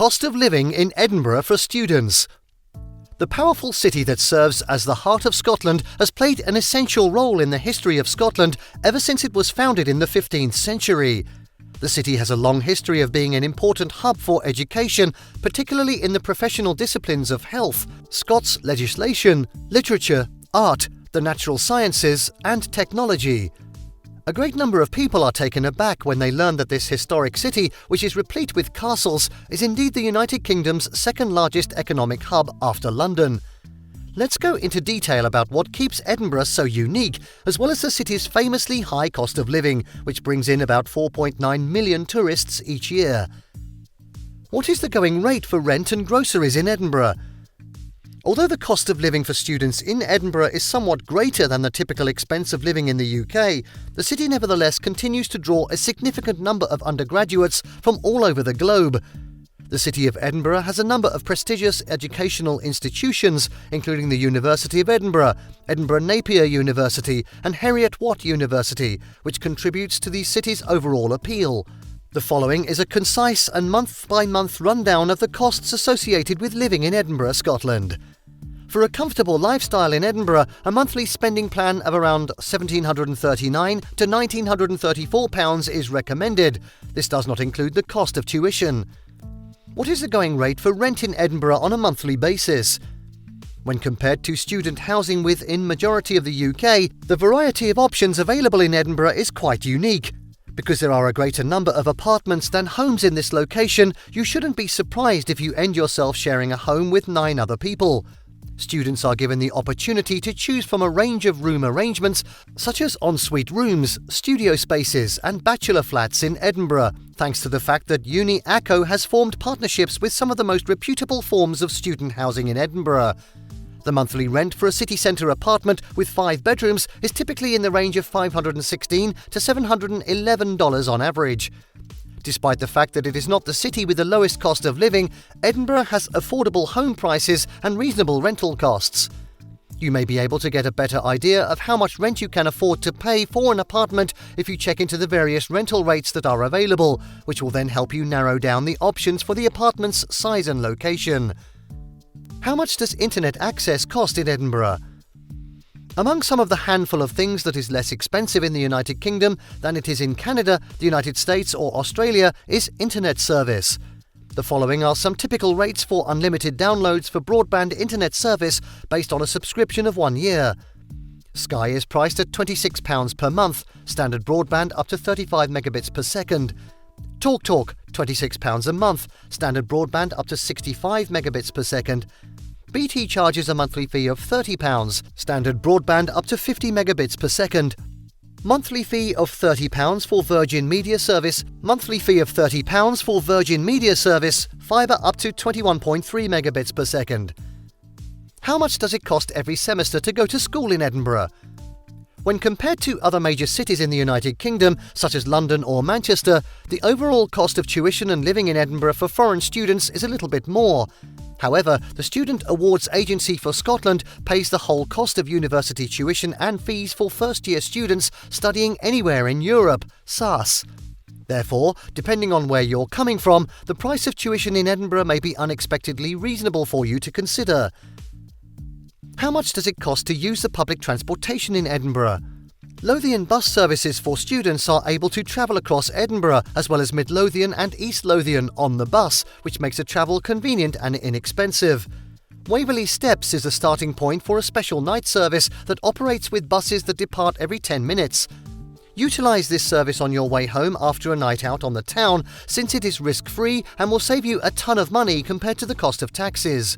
Cost of living in Edinburgh for students. The powerful city that serves as the heart of Scotland has played an essential role in the history of Scotland ever since it was founded in the 15th century. The city has a long history of being an important hub for education, particularly in the professional disciplines of health, Scots legislation, literature, art, the natural sciences, and technology. A great number of people are taken aback when they learn that this historic city, which is replete with castles, is indeed the United Kingdom's second largest economic hub after London. Let's go into detail about what keeps Edinburgh so unique, as well as the city's famously high cost of living, which brings in about 4.9 million tourists each year. What is the going rate for rent and groceries in Edinburgh? Although the cost of living for students in Edinburgh is somewhat greater than the typical expense of living in the UK, the city nevertheless continues to draw a significant number of undergraduates from all over the globe. The city of Edinburgh has a number of prestigious educational institutions, including the University of Edinburgh, Edinburgh Napier University, and Heriot-Watt University, which contributes to the city's overall appeal. The following is a concise and month-by-month rundown of the costs associated with living in Edinburgh, Scotland. For a comfortable lifestyle in Edinburgh, a monthly spending plan of around £1,739 to £1,934 is recommended. This does not include the cost of tuition. What is the going rate for rent in Edinburgh on a monthly basis? When compared to student housing within majority of the UK, the variety of options available in Edinburgh is quite unique. Because there are a greater number of apartments than homes in this location, you shouldn't be surprised if you end yourself sharing a home with 9 other people. Students are given the opportunity to choose from a range of room arrangements, such as ensuite rooms, studio spaces, and bachelor flats in Edinburgh, thanks to the fact that Uni Acco has formed partnerships with some of the most reputable forms of student housing in Edinburgh. The monthly rent for a city centre apartment with 5 bedrooms is typically in the range of $516 to $711 on average. Despite the fact that it is not the city with the lowest cost of living, Edinburgh has affordable home prices and reasonable rental costs. You may be able to get a better idea of how much rent you can afford to pay for an apartment if you check into the various rental rates that are available, which will then help you narrow down the options for the apartment's size and location. How much does internet access cost in Edinburgh? Among some of the handful of things that is less expensive in the United Kingdom than it is in Canada, the United States or Australia is internet service. The following are some typical rates for unlimited downloads for broadband internet service based on a subscription of 1 year. Sky is priced at £26 per month, standard broadband up to 35 megabits per second. TalkTalk, £26 a month, standard broadband up to 65 megabits per second. BT charges a monthly fee of £30, standard broadband up to 50 megabits per second. Monthly fee of £30 for Virgin Media Service, monthly fee of £30 for Virgin Media Service, fibre up to 21.3 megabits per second. How much does it cost every semester to go to school in Edinburgh? When compared to other major cities in the United Kingdom, such as London or Manchester, the overall cost of tuition and living in Edinburgh for foreign students is a little bit more. However, the Student Awards Agency for Scotland pays the whole cost of university tuition and fees for first-year students studying anywhere in Europe, SAS. Therefore, depending on where you're coming from, the price of tuition in Edinburgh may be unexpectedly reasonable for you to consider. How much does it cost to use the public transportation in Edinburgh? Lothian bus services for students are able to travel across Edinburgh, as well as Mid-Lothian and East Lothian on the bus, which makes the travel convenient and inexpensive. Waverley Steps is the starting point for a special night service that operates with buses that depart every 10 minutes. Utilise this service on your way home after a night out on the town, since it is risk-free and will save you a ton of money compared to the cost of taxis.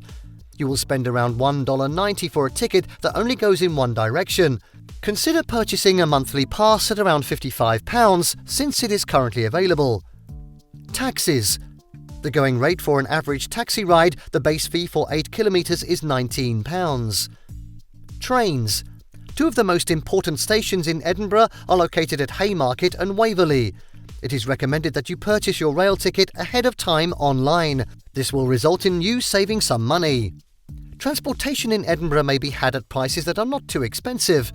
You will spend around $1.90 for a ticket that only goes in one direction. Consider purchasing a monthly pass at around £55, since it is currently available. Taxis. The going rate for an average taxi ride, the base fee for 8 kilometres is £19. Trains. 2 of the most important stations in Edinburgh are located at Haymarket and Waverley. It is recommended that you purchase your rail ticket ahead of time online. This will result in you saving some money. Transportation in Edinburgh may be had at prices that are not too expensive.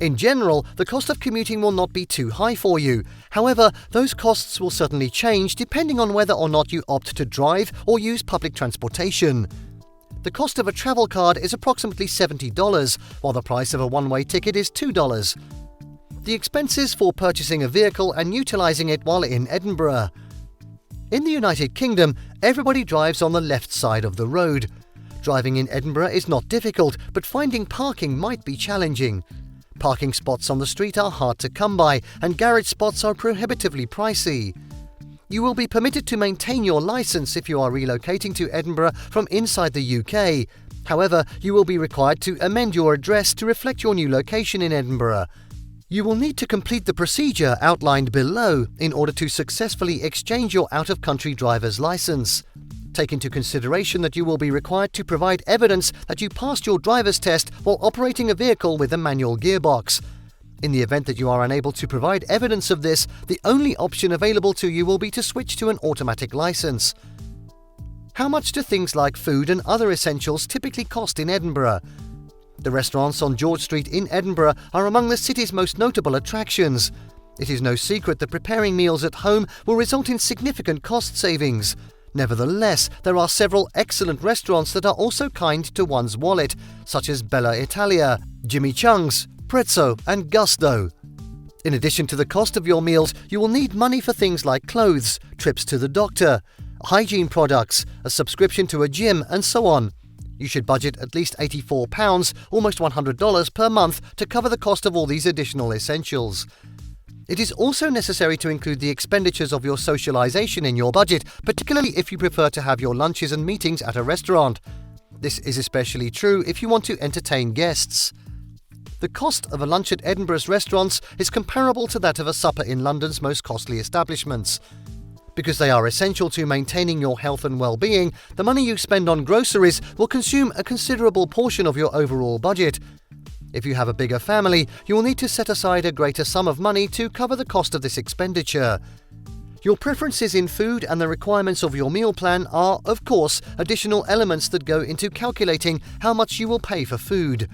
In general, the cost of commuting will not be too high for you. However, those costs will certainly change depending on whether or not you opt to drive or use public transportation. The cost of a travel card is approximately $70, while the price of a one-way ticket is $2. The expenses for purchasing a vehicle and utilising it while in Edinburgh. In the United Kingdom, everybody drives on the left side of the road. Driving in Edinburgh is not difficult, but finding parking might be challenging. Parking spots on the street are hard to come by, and garage spots are prohibitively pricey. You will be permitted to maintain your licence if you are relocating to Edinburgh from inside the UK. However, you will be required to amend your address to reflect your new location in Edinburgh. You will need to complete the procedure outlined below in order to successfully exchange your out-of-country driver's licence. Take into consideration that you will be required to provide evidence that you passed your driver's test while operating a vehicle with a manual gearbox. In the event that you are unable to provide evidence of this, the only option available to you will be to switch to an automatic licence. How much do things like food and other essentials typically cost in Edinburgh? The restaurants on George Street in Edinburgh are among the city's most notable attractions. It is no secret that preparing meals at home will result in significant cost savings. Nevertheless, there are several excellent restaurants that are also kind to one's wallet, such as Bella Italia, Jimmy Chung's, Prezzo and Gusto. In addition to the cost of your meals, you will need money for things like clothes, trips to the doctor, hygiene products, a subscription to a gym, and so on. You should budget at least £84, almost $100 per month, to cover the cost of all these additional essentials. It is also necessary to include the expenditures of your socialization in your budget, particularly if you prefer to have your lunches and meetings at a restaurant. This is especially true if you want to entertain guests. The cost of a lunch at Edinburgh's restaurants is comparable to that of a supper in London's most costly establishments. Because they are essential to maintaining your health and well-being, the money you spend on groceries will consume a considerable portion of your overall budget. If you have a bigger family, you will need to set aside a greater sum of money to cover the cost of this expenditure. Your preferences in food and the requirements of your meal plan are, of course, additional elements that go into calculating how much you will pay for food.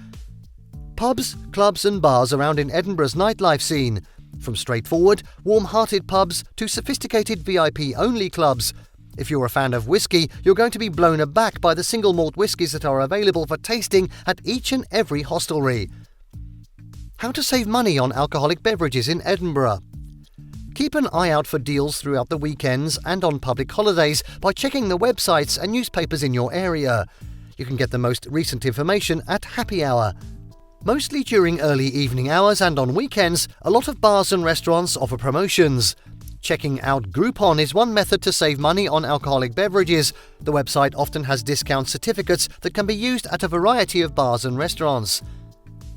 Pubs, clubs and bars around in Edinburgh's nightlife scene. From straightforward, warm-hearted pubs to sophisticated VIP-only clubs. If you're a fan of whiskey, you're going to be blown aback by the single malt whiskies that are available for tasting at each and every hostelry. How to save money on alcoholic beverages in Edinburgh. Keep an eye out for deals throughout the weekends and on public holidays by checking the websites and newspapers in your area. You can get the most recent information at happy hour. Mostly during early evening hours and on weekends, a lot of bars and restaurants offer promotions. Checking out Groupon is one method to save money on alcoholic beverages. The website often has discount certificates that can be used at a variety of bars and restaurants.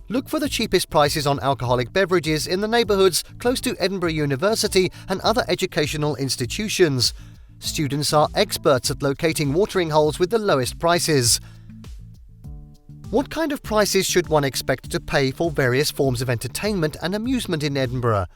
Look for the cheapest prices on alcoholic beverages in the neighbourhoods close to Edinburgh University and other educational institutions. Students are experts at locating watering holes with the lowest prices. What kind of prices should one expect to pay for various forms of entertainment and amusement in Edinburgh?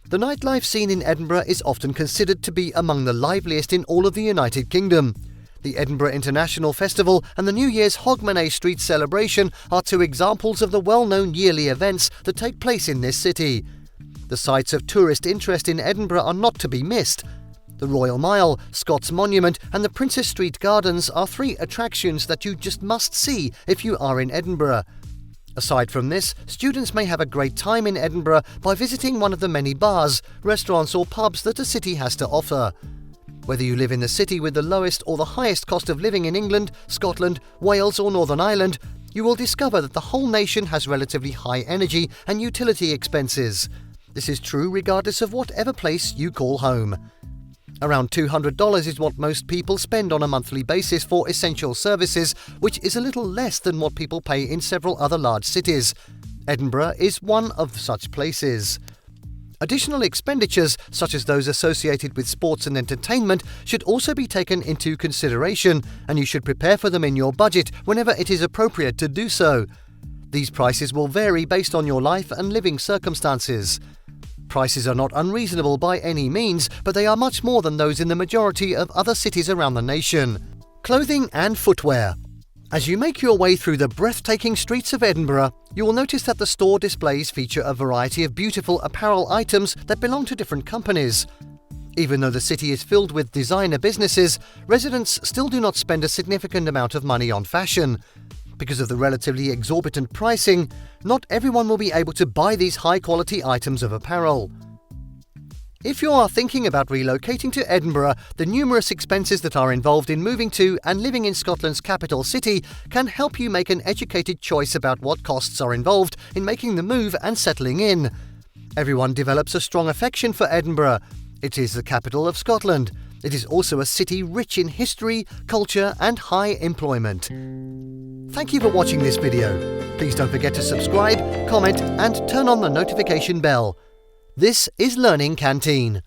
The nightlife scene in Edinburgh is often considered to be among the liveliest in all of the United Kingdom. The Edinburgh International Festival and the New Year's Hogmanay Street celebration are two examples of the well-known yearly events that take place in this city. The sites of tourist interest in Edinburgh are not to be missed. The Royal Mile, Scots Monument and the Princess Street Gardens are three attractions that you just must see if you are in Edinburgh. Aside from this, students may have a great time in Edinburgh by visiting one of the many bars, restaurants or pubs that the city has to offer. Whether you live in the city with the lowest or the highest cost of living in England, Scotland, Wales or Northern Ireland, you will discover that the whole nation has relatively high energy and utility expenses. This is true regardless of whatever place you call home. Around $200 is what most people spend on a monthly basis for essential services, which is a little less than what people pay in several other large cities. Edinburgh is one of such places. Additional expenditures, such as those associated with sports and entertainment, should also be taken into consideration, and you should prepare for them in your budget whenever it is appropriate to do so. These prices will vary based on your life and living circumstances. Prices are not unreasonable by any means, but they are much more than those in the majority of other cities around the nation. Clothing and footwear. As you make your way through the breathtaking streets of Edinburgh, you will notice that the store displays feature a variety of beautiful apparel items that belong to different companies. Even though the city is filled with designer businesses, residents still do not spend a significant amount of money on fashion. Because of the relatively exorbitant pricing, not everyone will be able to buy these high-quality items of apparel. If you are thinking about relocating to Edinburgh, the numerous expenses that are involved in moving to and living in Scotland's capital city can help you make an educated choice about what costs are involved in making the move and settling in. Everyone develops a strong affection for Edinburgh. It is the capital of Scotland. It is also a city rich in history, culture, and high employment. Thank you for watching this video. Please don't forget to subscribe, comment, and turn on the notification bell. This is Learning Canteen.